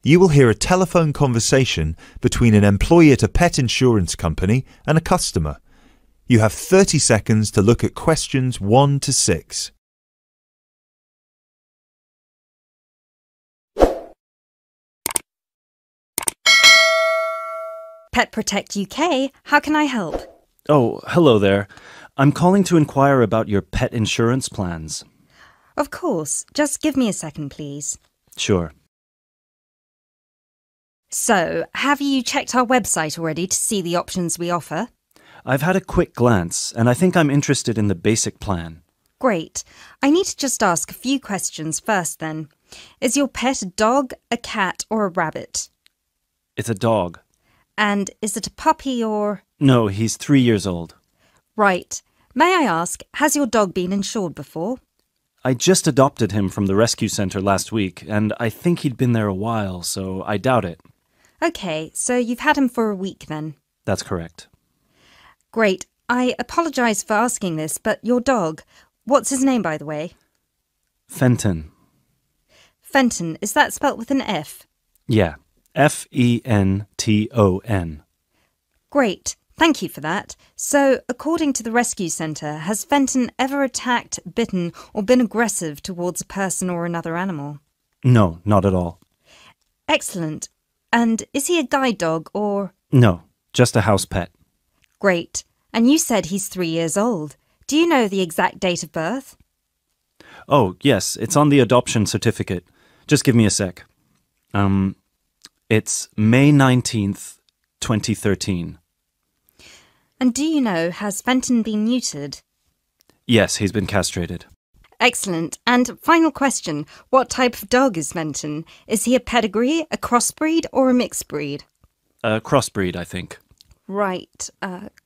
You will hear a telephone conversation between an employee at a pet insurance company and a customer. You have 30 seconds to look at questions 1 to 6. Pet Protect UK, how can I help? Oh, hello there. I'm calling to inquire about your pet insurance plans. Of course. Just give me a second, please. Sure. So, have you checked our website already to see the options we offer? I've had a quick glance, and I think I'm interested in the basic plan. Great. I need to just ask a few questions first then. Is your pet a dog, a cat or a rabbit? It's a dog. And is it a puppy or... No, he's 3 years old. Right. May I ask, has your dog been insured before? I just adopted him from the rescue center last week, and I think he'd been there a while, so I doubt it. OK, so you've had him for a week then? That's correct. Great. I apologise for asking this, but your dog, what's his name by the way? Fenton. Fenton, is that spelt with an F? Yeah, Fenton. Great. Thank you for that. So, according to the rescue centre, has Fenton ever attacked, bitten or been aggressive towards a person or another animal? No, not at all. Excellent. And is he a guide dog or...? No, just a house pet. Great. And you said he's 3 years old. Do you know the exact date of birth? Oh, yes, it's on the adoption certificate. Just give me a sec. It's May 19th, 2013. And do you know, has Fenton been neutered? Yes, he's been castrated. Excellent. And final question, what type of dog is Fenton? Is he a pedigree, a crossbreed or a mixed breed? A crossbreed, I think. Right,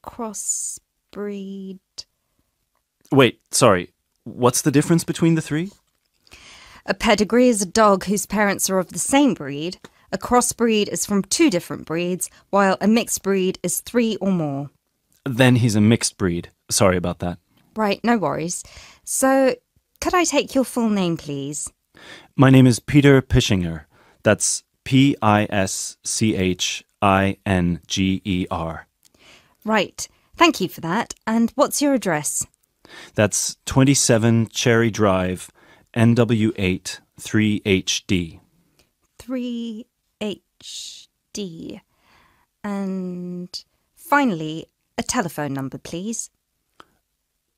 crossbreed... Wait, sorry. What's the difference between the three? A pedigree is a dog whose parents are of the same breed. A crossbreed is from 2 different breeds, while a mixed breed is 3 or more. Then he's a mixed breed. Sorry about that. Right, no worries. So, could I take your full name, please? My name is Peter Pischinger. That's Pischinger. Right, thank you for that. And what's your address? That's 27 Cherry Drive, NW8 3HD. 3HD. And finally, a telephone number, please.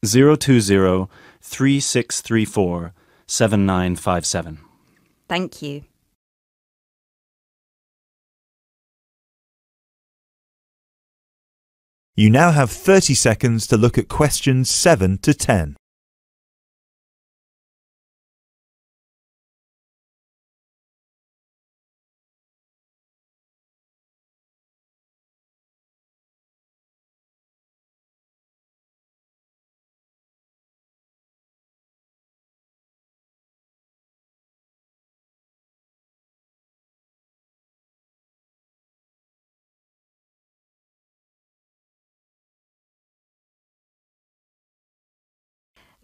020-3634-7957. Thank you. You now have 30 seconds to look at questions 7 to 10.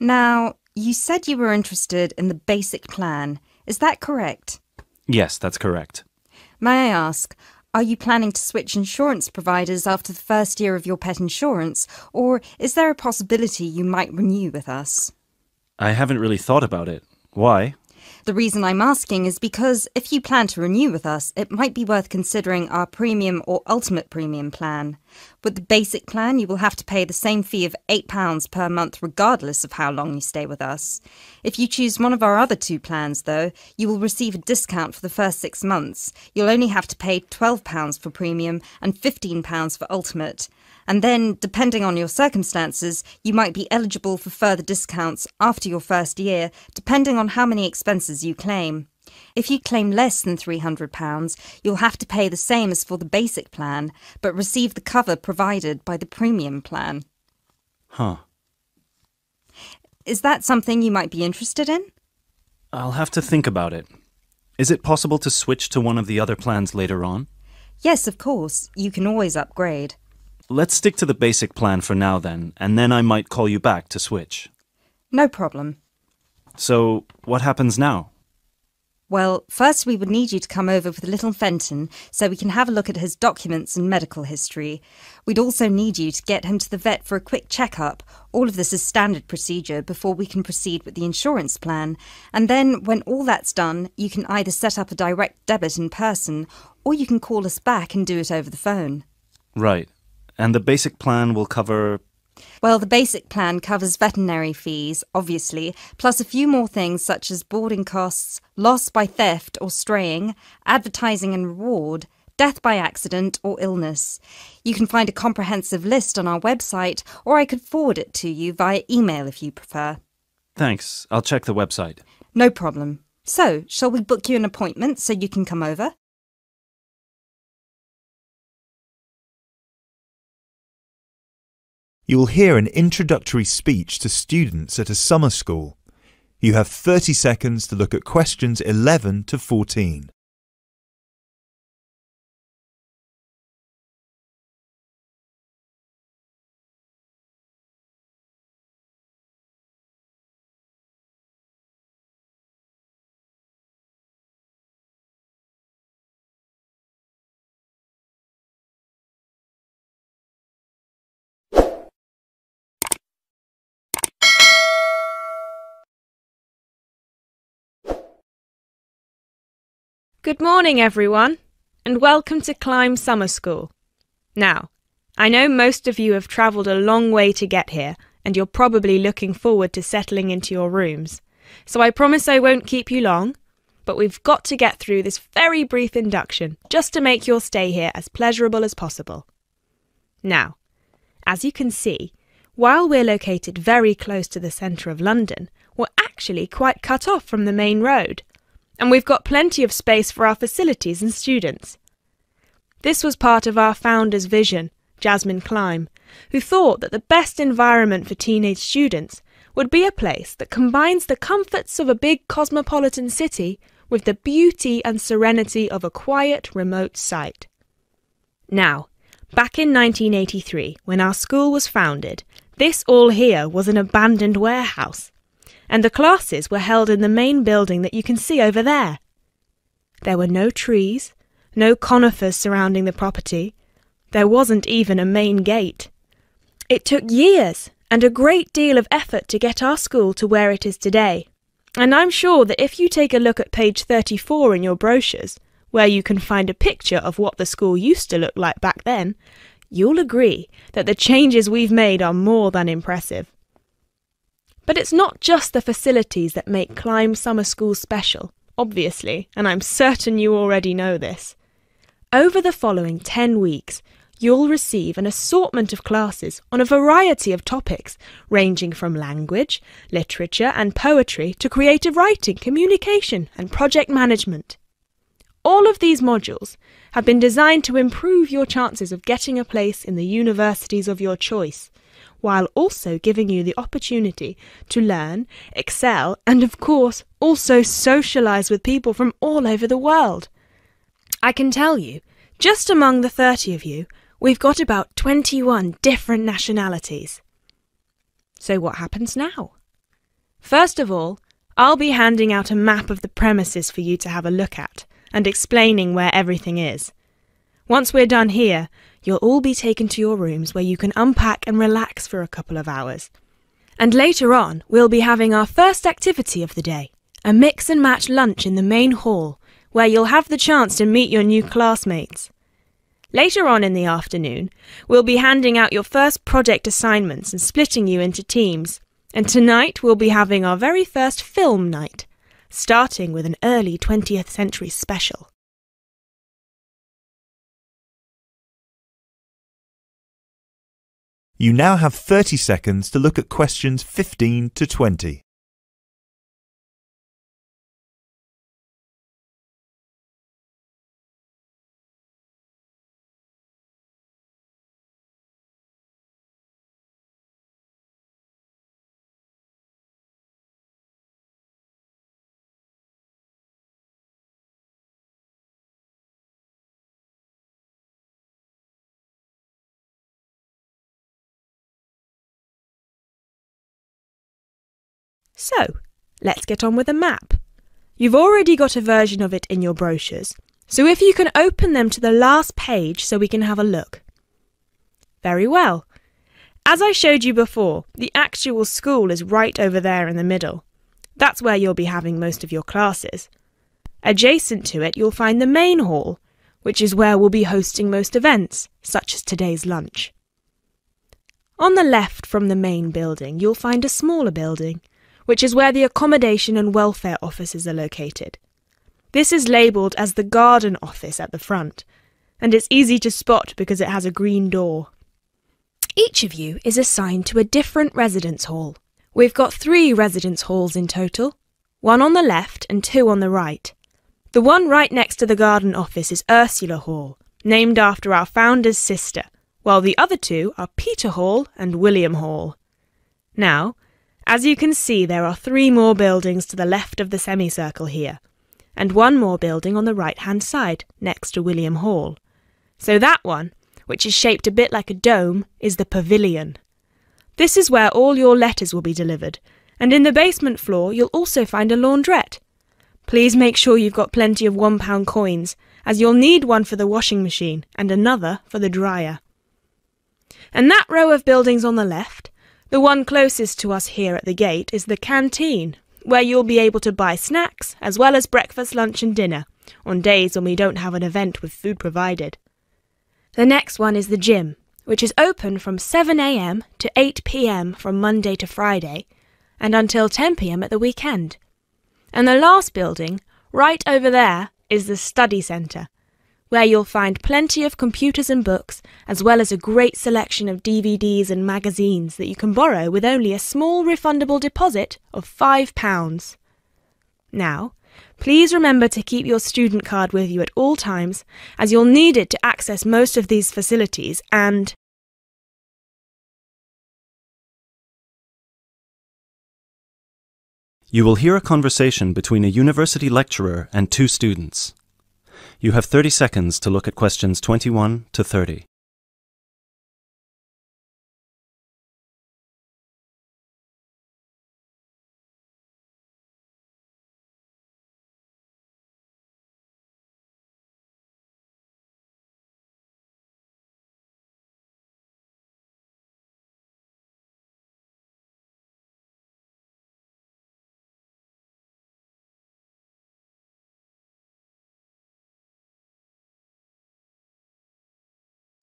Now, you said you were interested in the basic plan. Is that correct? Yes, that's correct. May I ask, are you planning to switch insurance providers after the first year of your pet insurance, or is there a possibility you might renew with us? I haven't really thought about it. Why? The reason I'm asking is because if you plan to renew with us, it might be worth considering our premium or ultimate premium plan. With the basic plan, you will have to pay the same fee of £8 per month regardless of how long you stay with us. If you choose one of our other 2 plans, though, you will receive a discount for the first 6 months. You'll only have to pay £12 for premium and £15 for ultimate. And then, depending on your circumstances, you might be eligible for further discounts after your first year, depending on how many expenses you claim. If you claim less than £300, you'll have to pay the same as for the basic plan, but receive the cover provided by the premium plan. Huh. Is that something you might be interested in? I'll have to think about it. Is it possible to switch to one of the other plans later on? Yes, of course. You can always upgrade. Let's stick to the basic plan for now then, and then I might call you back to switch. No problem. So, what happens now? Well, first we would need you to come over with little Fenton so we can have a look at his documents and medical history. We'd also need you to get him to the vet for a quick checkup. All of this is standard procedure before we can proceed with the insurance plan. And then, when all that's done, you can either set up a direct debit in person or you can call us back and do it over the phone. Right. And the basic plan will cover... Well, the basic plan covers veterinary fees, obviously, plus a few more things such as boarding costs, loss by theft or straying, advertising and reward, death by accident or illness. You can find a comprehensive list on our website, or I could forward it to you via email if you prefer. Thanks. I'll check the website. No problem. So, shall we book you an appointment so you can come over? You will hear an introductory speech to students at a summer school. You have 30 seconds to look at questions 11 to 14. Good morning, everyone, and welcome to Climb Summer School. Now, I know most of you have travelled a long way to get here, and you're probably looking forward to settling into your rooms. So I promise I won't keep you long, but we've got to get through this very brief induction just to make your stay here as pleasurable as possible. Now, as you can see, while we're located very close to the centre of London, we're actually quite cut off from the main road. And we've got plenty of space for our facilities and students. This was part of our founder's vision, Jasmine Climb, who thought that the best environment for teenage students would be a place that combines the comforts of a big cosmopolitan city with the beauty and serenity of a quiet, remote site. Now, back in 1983, when our school was founded, this all here was an abandoned warehouse, and the classes were held in the main building that you can see over there. There were no trees, no conifers surrounding the property. There wasn't even a main gate. It took years and a great deal of effort to get our school to where it is today. And I'm sure that if you take a look at page 34 in your brochures, where you can find a picture of what the school used to look like back then, you'll agree that the changes we've made are more than impressive. But it's not just the facilities that make Climb Summer School special, obviously, and I'm certain you already know this. Over the following 10 weeks, you'll receive an assortment of classes on a variety of topics, ranging from language, literature and poetry to creative writing, communication and project management. All of these modules have been designed to improve your chances of getting a place in the universities of your choice, while also giving you the opportunity to learn, excel, and of course, also socialise with people from all over the world. I can tell you, just among the 30 of you, we've got about 21 different nationalities. So what happens now? First of all, I'll be handing out a map of the premises for you to have a look at, and explaining where everything is. Once we're done here, you'll all be taken to your rooms where you can unpack and relax for a couple of hours. And later on, we'll be having our first activity of the day, a mix and match lunch in the main hall, where you'll have the chance to meet your new classmates. Later on in the afternoon, we'll be handing out your first project assignments and splitting you into teams. And tonight we'll be having our very first film night, starting with an early 20th century special. You now have 30 seconds to look at questions 15 to 20. So, let's get on with the map. You've already got a version of it in your brochures, so if you can open them to the last page so we can have a look. Very well. As I showed you before, the actual school is right over there in the middle. That's where you'll be having most of your classes. Adjacent to it, you'll find the main hall, which is where we'll be hosting most events, such as today's lunch. On the left from the main building, you'll find a smaller building, which is where the accommodation and welfare offices are located. This is labelled as the garden office at the front, and it's easy to spot because it has a green door. Each of you is assigned to a different residence hall. We've got 3 residence halls in total, 1 on the left and 2 on the right. The one right next to the garden office is Ursula Hall, named after our founder's sister, while the other 2 are Peter Hall and William Hall. Now, as you can see, there are 3 more buildings to the left of the semicircle here, and 1 more building on the right-hand side, next to William Hall. So that one, which is shaped a bit like a dome, is the pavilion. This is where all your letters will be delivered, and in the basement floor you'll also find a laundrette. Please make sure you've got plenty of £1 coins, as you'll need one for the washing machine and another for the dryer. And that row of buildings on the left, the one closest to us here at the gate, is the canteen, where you'll be able to buy snacks as well as breakfast, lunch and dinner, on days when we don't have an event with food provided. The next one is the gym, which is open from 7 a.m. to 8 p.m. from Monday to Friday, and until 10 p.m. at the weekend. And the last building, right over there, is the study centre, where you'll find plenty of computers and books, as well as a great selection of DVDs and magazines that you can borrow with only a small refundable deposit of £5. Now, please remember to keep your student card with you at all times, as you'll need it to access most of these facilities and... You will hear a conversation between a university lecturer and 2 students. You have 30 seconds to look at questions 21 to 30.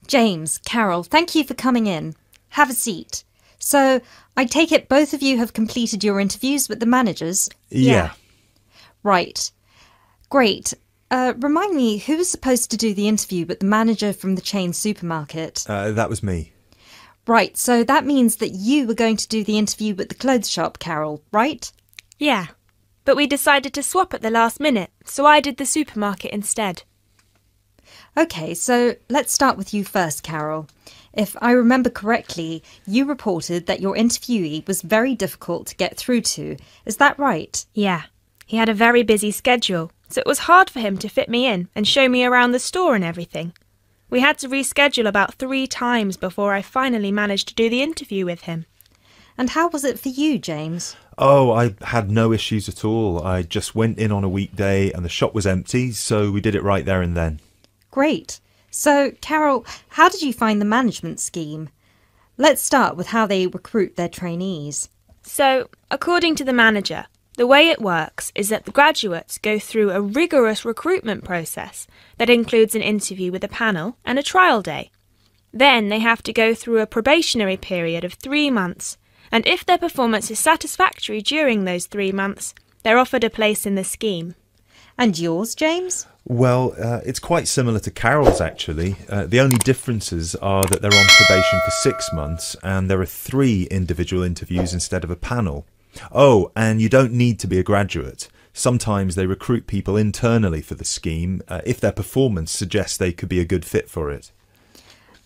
James, Carol, thank you for coming in. Have a seat. So, I take it both of you have completed your interviews with the managers? Yeah. Right. Great. Remind me, who was supposed to do the interview with the manager from the chain supermarket? That was me. Right, so that means that you were going to do the interview with the clothes shop, Carol, right? Yeah, but we decided to swap at the last minute, so I did the supermarket instead. OK, so let's start with you first, Carol. If I remember correctly, you reported that your interviewee was very difficult to get through to. Is that right? Yeah, he had a very busy schedule, so it was hard for him to fit me in and show me around the store and everything. We had to reschedule about 3 times before I finally managed to do the interview with him. And how was it for you, James? Oh, I had no issues at all. I just went in on a weekday and the shop was empty, so we did it right there and then. Great. So, Carol, how did you find the management scheme? Let's start with how they recruit their trainees. So, according to the manager, the way it works is that the graduates go through a rigorous recruitment process that includes an interview with a panel and a trial day. Then they have to go through a probationary period of 3 months, and if their performance is satisfactory during those 3 months, they're offered a place in the scheme. And yours, James? Well, it's quite similar to Carol's, actually. The only differences are that they're on probation for 6 months and there are 3 individual interviews instead of a panel. Oh, and you don't need to be a graduate. Sometimes they recruit people internally for the scheme if their performance suggests they could be a good fit for it.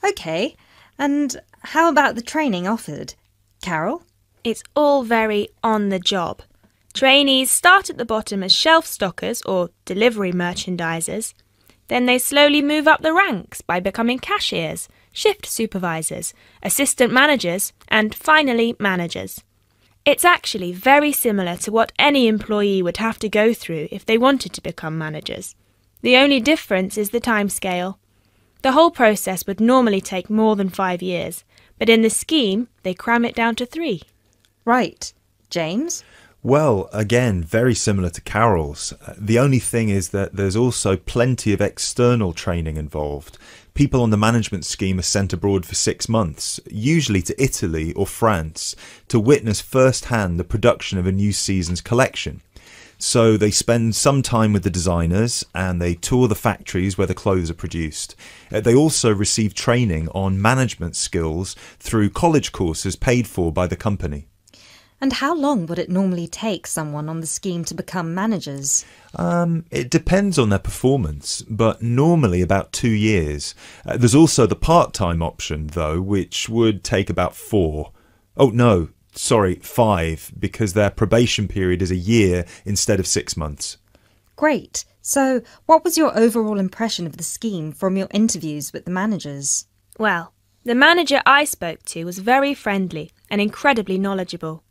OK, and how about the training offered? Carol? It's all very on the job. Trainees start at the bottom as shelf stockers or delivery merchandisers. Then they slowly move up the ranks by becoming cashiers, shift supervisors, assistant managers, and finally managers. It's actually very similar to what any employee would have to go through if they wanted to become managers. The only difference is the timescale. The whole process would normally take more than 5 years, but in the scheme, they cram it down to 3. Right. James? Well, again, very similar to Carol's. The only thing is that there's also plenty of external training involved. People on the management scheme are sent abroad for 6 months, usually to Italy or France, to witness firsthand the production of a new season's collection. So they spend some time with the designers and they tour the factories where the clothes are produced. They also receive training on management skills through college courses paid for by the company. And how long would it normally take someone on the scheme to become managers? It depends on their performance, but normally about 2 years. There's also the part-time option, though, which would take about 4. Oh, no, sorry, 5, because their probation period is a year instead of 6 months. Great. So, what was your overall impression of the scheme from your interviews with the managers? Well, the manager I spoke to was very friendly and incredibly knowledgeable.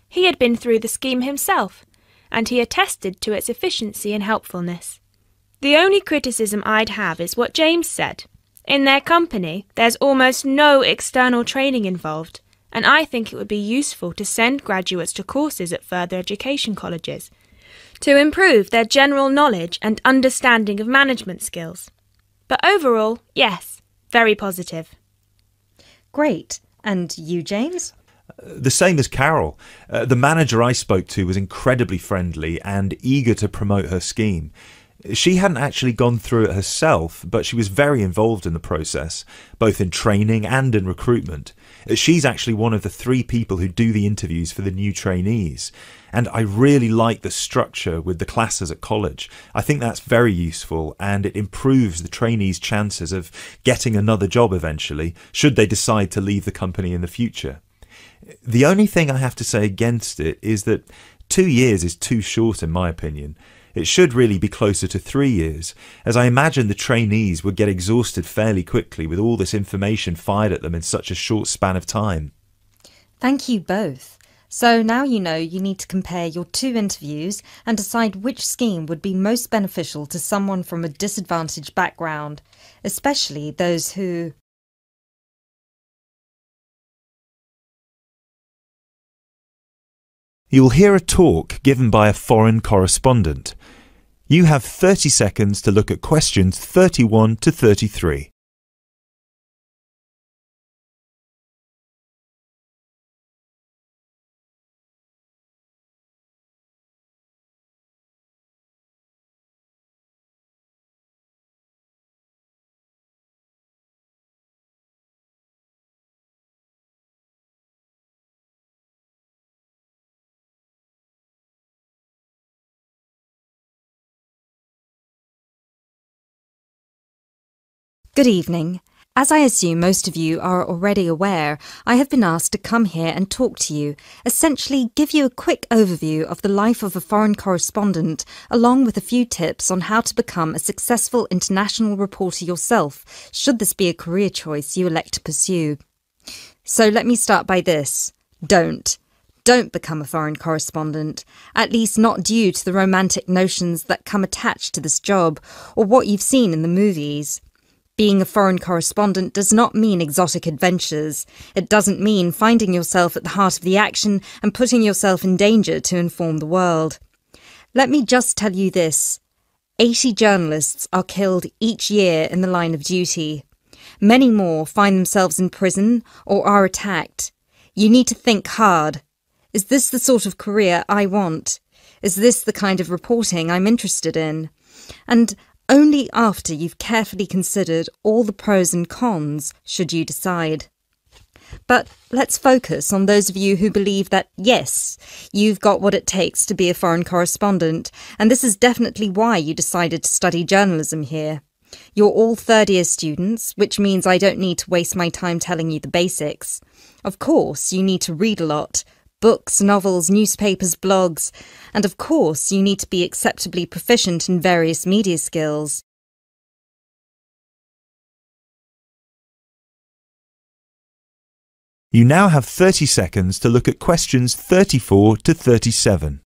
He had been through the scheme himself, and he attested to its efficiency and helpfulness. The only criticism I'd have is what James said. In their company, there's almost no external training involved, and I think it would be useful to send graduates to courses at further education colleges to improve their general knowledge and understanding of management skills. But overall, yes, very positive. Great. And you, James? The same as Carol. The manager I spoke to was incredibly friendly and eager to promote her scheme. She hadn't actually gone through it herself, but she was very involved in the process, both in training and in recruitment. She's actually one of the 3 people who do the interviews for the new trainees. And I really like the structure with the classes at college. I think that's very useful, and it improves the trainees' chances of getting another job eventually, should they decide to leave the company in the future. The only thing I have to say against it is that 2 years is too short in my opinion. It should really be closer to 3 years, as I imagine the trainees would get exhausted fairly quickly with all this information fired at them in such a short span of time. Thank you both. So now you know you need to compare your 2 interviews and decide which scheme would be most beneficial to someone from a disadvantaged background, especially those who... You'll hear a talk given by a foreign correspondent. You have 30 seconds to look at questions 31 to 33. Good evening. As I assume most of you are already aware, I have been asked to come here and talk to you, essentially give you a quick overview of the life of a foreign correspondent, along with a few tips on how to become a successful international reporter yourself, should this be a career choice you elect to pursue. So let me start by this. Don't become a foreign correspondent, at least not due to the romantic notions that come attached to this job, or what you've seen in the movies. Being a foreign correspondent does not mean exotic adventures. It doesn't mean finding yourself at the heart of the action and putting yourself in danger to inform the world. Let me just tell you this. 80 journalists are killed each year in the line of duty. Many more find themselves in prison or are attacked. You need to think hard. Is this the sort of career I want? Is this the kind of reporting I'm interested in? And only after you've carefully considered all the pros and cons should you decide. But let's focus on those of you who believe that, yes, you've got what it takes to be a foreign correspondent, and this is definitely why you decided to study journalism here. You're all third-year students, which means I don't need to waste my time telling you the basics. Of course, you need to read a lot. Books, novels, newspapers, blogs, and of course you need to be acceptably proficient in various media skills. You now have 30 seconds to look at questions 34 to 37.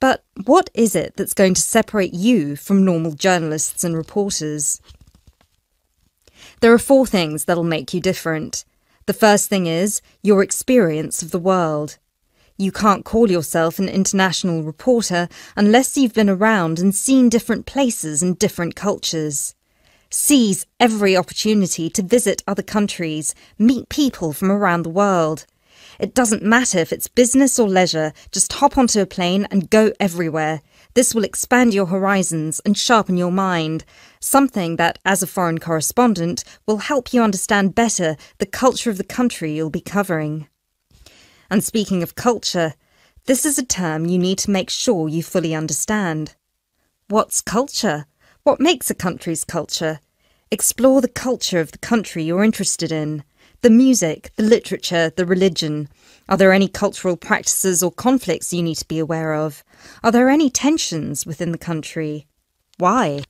But what is it that's going to separate you from normal journalists and reporters? There are 4 things that'll make you different. The first thing is your experience of the world. You can't call yourself an international reporter unless you've been around and seen different places and different cultures. Seize every opportunity to visit other countries, meet people from around the world. It doesn't matter if it's business or leisure, just hop onto a plane and go everywhere. This will expand your horizons and sharpen your mind, something that, as a foreign correspondent, will help you understand better the culture of the country you'll be covering. And speaking of culture, this is a term you need to make sure you fully understand. What's culture? What makes a country's culture? Explore the culture of the country you're interested in. The music, the literature, the religion. Are there any cultural practices or conflicts you need to be aware of? Are there any tensions within the country? Why?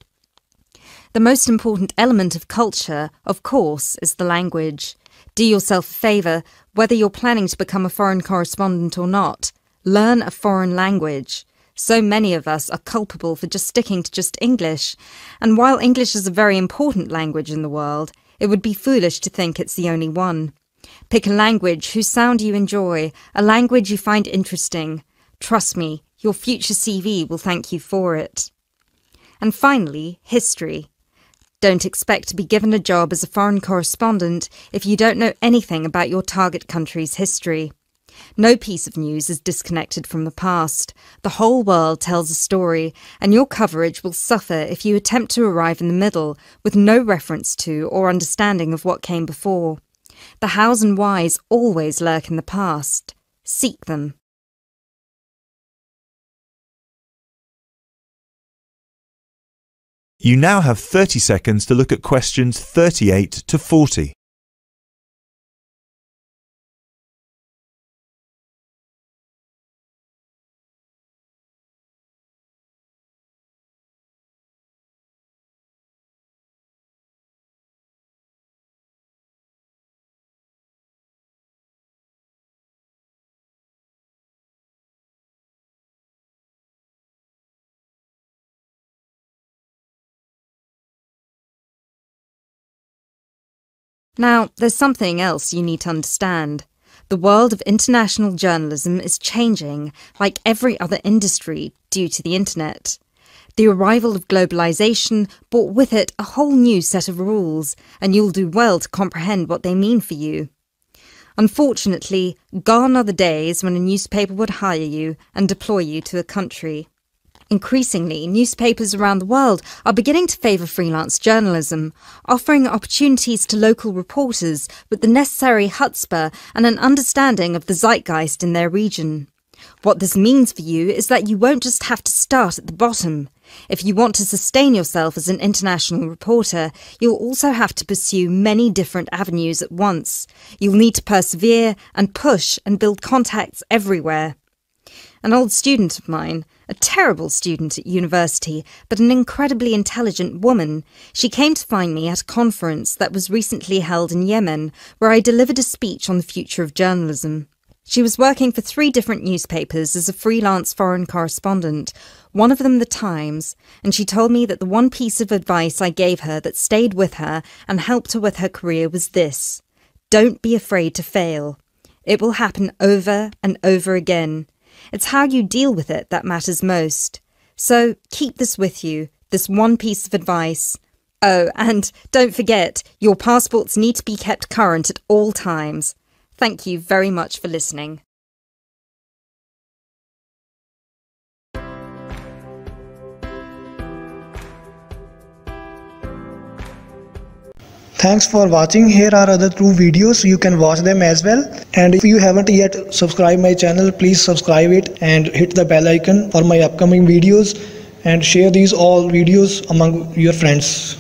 The most important element of culture, of course, is the language. Do yourself a favour, whether you're planning to become a foreign correspondent or not. Learn a foreign language. So many of us are culpable for just sticking to just English. And while English is a very important language in the world, it would be foolish to think it's the only one. Pick a language whose sound you enjoy, a language you find interesting. Trust me, your future CV will thank you for it. And finally, history. Don't expect to be given a job as a foreign correspondent if you don't know anything about your target country's history. No piece of news is disconnected from the past. The whole world tells a story, and your coverage will suffer if you attempt to arrive in the middle with no reference to or understanding of what came before. The hows and whys always lurk in the past. Seek them. You now have 30 seconds to look at questions 38 to 40. Now, there's something else you need to understand. The world of international journalism is changing, like every other industry, due to the internet. The arrival of globalization brought with it a whole new set of rules, and you'll do well to comprehend what they mean for you. Unfortunately, gone are the days when a newspaper would hire you and deploy you to a country. Increasingly, newspapers around the world are beginning to favour freelance journalism, offering opportunities to local reporters with the necessary chutzpah and an understanding of the zeitgeist in their region. What this means for you is that you won't just have to start at the bottom. If you want to sustain yourself as an international reporter, you'll also have to pursue many different avenues at once. You'll need to persevere and push and build contacts everywhere. An old student of mine, a terrible student at university, but an incredibly intelligent woman, she came to find me at a conference that was recently held in Yemen, where I delivered a speech on the future of journalism. She was working for 3 different newspapers as a freelance foreign correspondent, one of them The Times, and she told me that the one piece of advice I gave her that stayed with her and helped her with her career was this: don't be afraid to fail. It will happen over and over again. It's how you deal with it that matters most. So keep this with you, this one piece of advice. Oh, and don't forget, your passports need to be kept current at all times. Thank you very much for listening. Thanks for watching. Here are other 2 videos. You can watch them as well. And if you haven't yet subscribed my channel, please subscribe it and hit the bell icon for my upcoming videos, and share these all videos among your friends.